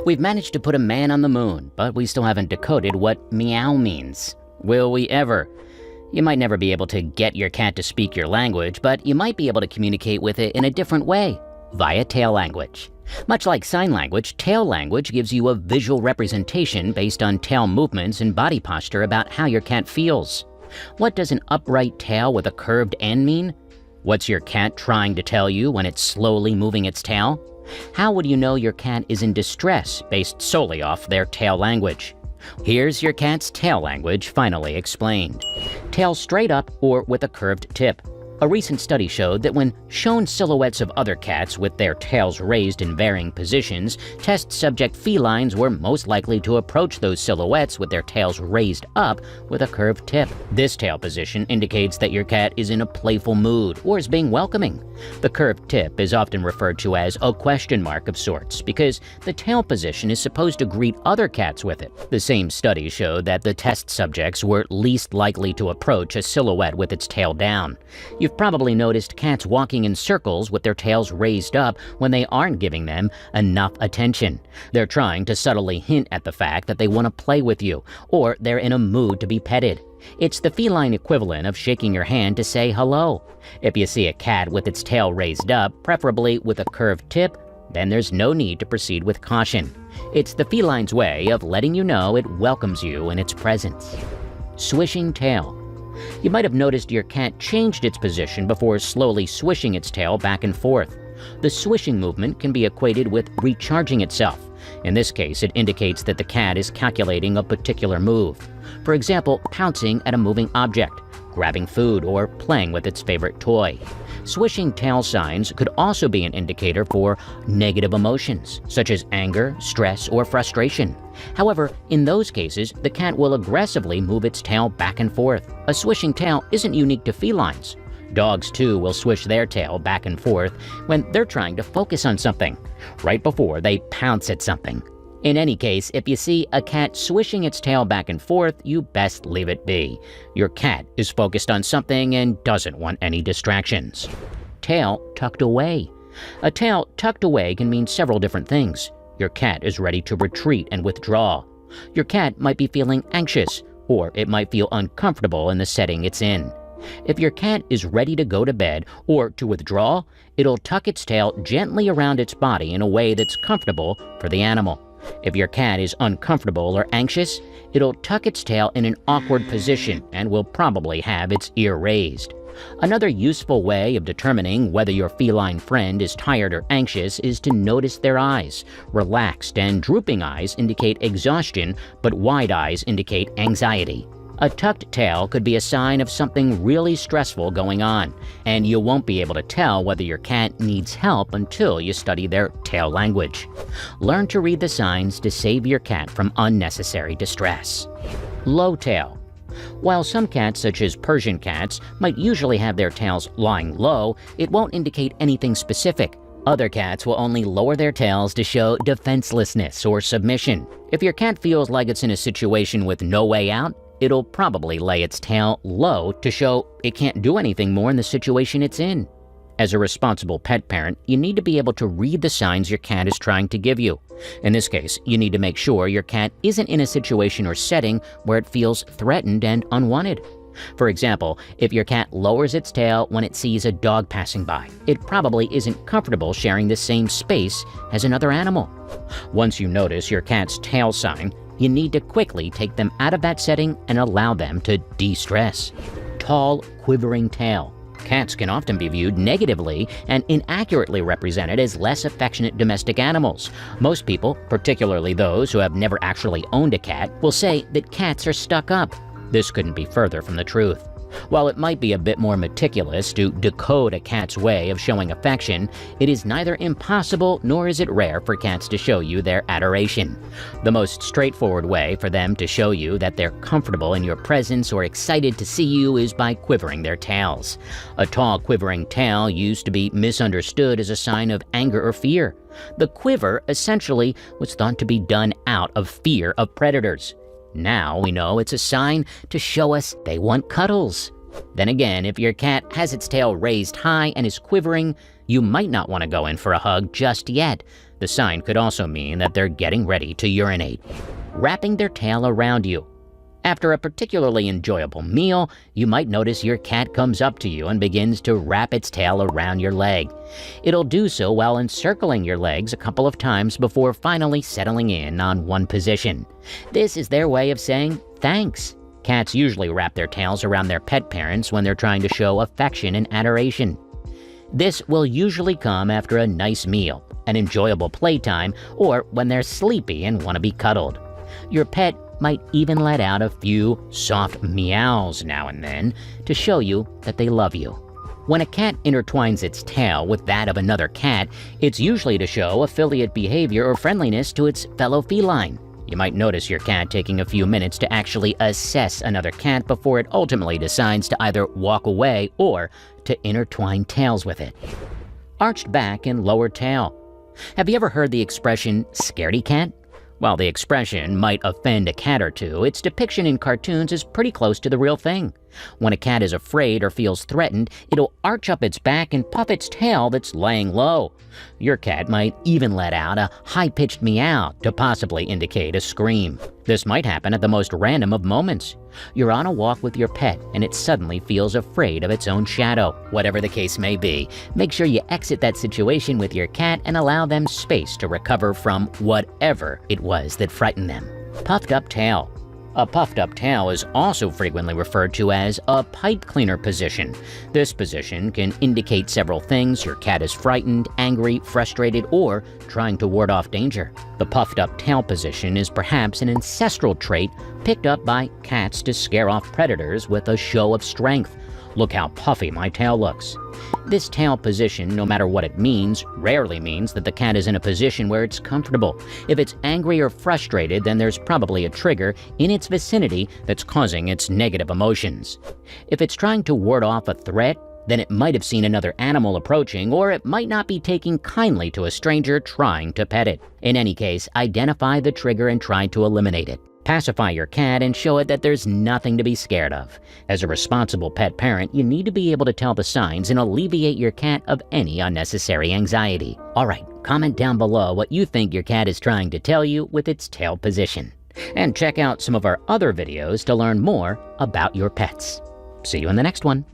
We've managed to put a man on the moon, but we still haven't decoded what meow means. Will we ever? You might never be able to get your cat to speak your language, but you might be able to communicate with it in a different way, via tail language. Much like sign language, tail language gives you a visual representation based on tail movements and body posture about how your cat feels. What does an upright tail with a curved end mean? What's your cat trying to tell you when it's slowly moving its tail? How would you know your cat is in distress based solely off their tail language? Here's your cat's tail language finally explained. Tail straight up or with a curved tip. A recent study showed that when shown silhouettes of other cats with their tails raised in varying positions, test subject felines were most likely to approach those silhouettes with their tails raised up with a curved tip. This tail position indicates that your cat is in a playful mood or is being welcoming. The curved tip is often referred to as a question mark of sorts because the tail position is supposed to greet other cats with it. The same study showed that the test subjects were least likely to approach a silhouette with its tail down. You've probably noticed cats walking in circles with their tails raised up when they aren't giving them enough attention. They're trying to subtly hint at the fact that they want to play with you, or they're in a mood to be petted. It's the feline equivalent of shaking your hand to say hello. If you see a cat with its tail raised up, preferably with a curved tip, then there's no need to proceed with caution. It's the feline's way of letting you know it welcomes you in its presence. Swishing tail. You might have noticed your cat changed its position before slowly swishing its tail back and forth. The swishing movement can be equated with recharging itself. In this case, it indicates that the cat is calculating a particular move. For example, pouncing at a moving object, grabbing food, or playing with its favorite toy. Swishing tail signs could also be an indicator for negative emotions, such as anger, stress, or frustration. However, in those cases, the cat will aggressively move its tail back and forth. A swishing tail isn't unique to felines. Dogs, too, will swish their tail back and forth when they're trying to focus on something, right before they pounce at something. In any case, if you see a cat swishing its tail back and forth, you best leave it be. Your cat is focused on something and doesn't want any distractions. Tail tucked away. A tail tucked away can mean several different things. Your cat is ready to retreat and withdraw. Your cat might be feeling anxious, or it might feel uncomfortable in the setting it's in. If your cat is ready to go to bed or to withdraw, it'll tuck its tail gently around its body in a way that's comfortable for the animal. If your cat is uncomfortable or anxious, it'll tuck its tail in an awkward position and will probably have its ear raised. Another useful way of determining whether your feline friend is tired or anxious is to notice their eyes. Relaxed and drooping eyes indicate exhaustion, but wide eyes indicate anxiety. A tucked tail could be a sign of something really stressful going on, and you won't be able to tell whether your cat needs help until you study their tail language. Learn to read the signs to save your cat from unnecessary distress. Low tail. While some cats, such as Persian cats, might usually have their tails lying low, it won't indicate anything specific. Other cats will only lower their tails to show defenselessness or submission. If your cat feels like it's in a situation with no way out, it'll probably lay its tail low to show it can't do anything more in the situation it's in. As a responsible pet parent, you need to be able to read the signs your cat is trying to give you. In this case, you need to make sure your cat isn't in a situation or setting where it feels threatened and unwanted. For example, if your cat lowers its tail when it sees a dog passing by, it probably isn't comfortable sharing the same space as another animal. Once you notice your cat's tail sign, you need to quickly take them out of that setting and allow them to de-stress. Tall, quivering tail. Cats can often be viewed negatively and inaccurately represented as less affectionate domestic animals. Most people, particularly those who have never actually owned a cat, will say that cats are stuck up. This couldn't be further from the truth. While it might be a bit more meticulous to decode a cat's way of showing affection, it is neither impossible nor is it rare for cats to show you their adoration. The most straightforward way for them to show you that they're comfortable in your presence or excited to see you is by quivering their tails. A tall, quivering tail used to be misunderstood as a sign of anger or fear. The quiver essentially was thought to be done out of fear of predators. Now we know it's a sign to show us they want cuddles. Then again, if your cat has its tail raised high and is quivering, you might not want to go in for a hug just yet. The sign could also mean that they're getting ready to urinate. Wrapping their tail around you. After a particularly enjoyable meal, you might notice your cat comes up to you and begins to wrap its tail around your leg. It'll do so while encircling your legs a couple of times before finally settling in on one position. This is their way of saying thanks. Cats usually wrap their tails around their pet parents when they're trying to show affection and adoration. This will usually come after a nice meal, an enjoyable playtime, or when they're sleepy and want to be cuddled. Your pet might even let out a few soft meows now and then to show you that they love you. When a cat intertwines its tail with that of another cat, it's usually to show affiliate behavior or friendliness to its fellow feline. You might notice your cat taking a few minutes to actually assess another cat before it ultimately decides to either walk away or to intertwine tails with it. Arched back and lower tail. Have you ever heard the expression scaredy cat? While the expression might offend a cat or two, its depiction in cartoons is pretty close to the real thing. When a cat is afraid or feels threatened, it'll arch up its back and puff its tail that's laying low. Your cat might even let out a high-pitched meow to possibly indicate a scream. This might happen at the most random of moments. You're on a walk with your pet and it suddenly feels afraid of its own shadow. Whatever the case may be, make sure you exit that situation with your cat and allow them space to recover from whatever it was that frightened them. Puffed up tail. A puffed up tail is also frequently referred to as a pipe cleaner position. This position can indicate several things: your cat is frightened, angry, frustrated, or trying to ward off danger. The puffed up tail position is perhaps an ancestral trait picked up by cats to scare off predators with a show of strength. Look how puffy my tail looks. This tail position, no matter what it means, rarely means that the cat is in a position where it's comfortable. If it's angry or frustrated, then there's probably a trigger in its vicinity that's causing its negative emotions. If it's trying to ward off a threat, then it might have seen another animal approaching, or it might not be taking kindly to a stranger trying to pet it. In any case, identify the trigger and try to eliminate it. Pacify your cat and show it that there's nothing to be scared of. As a responsible pet parent, you need to be able to tell the signs and alleviate your cat of any unnecessary anxiety. Alright, comment down below what you think your cat is trying to tell you with its tail position. And check out some of our other videos to learn more about your pets. See you in the next one.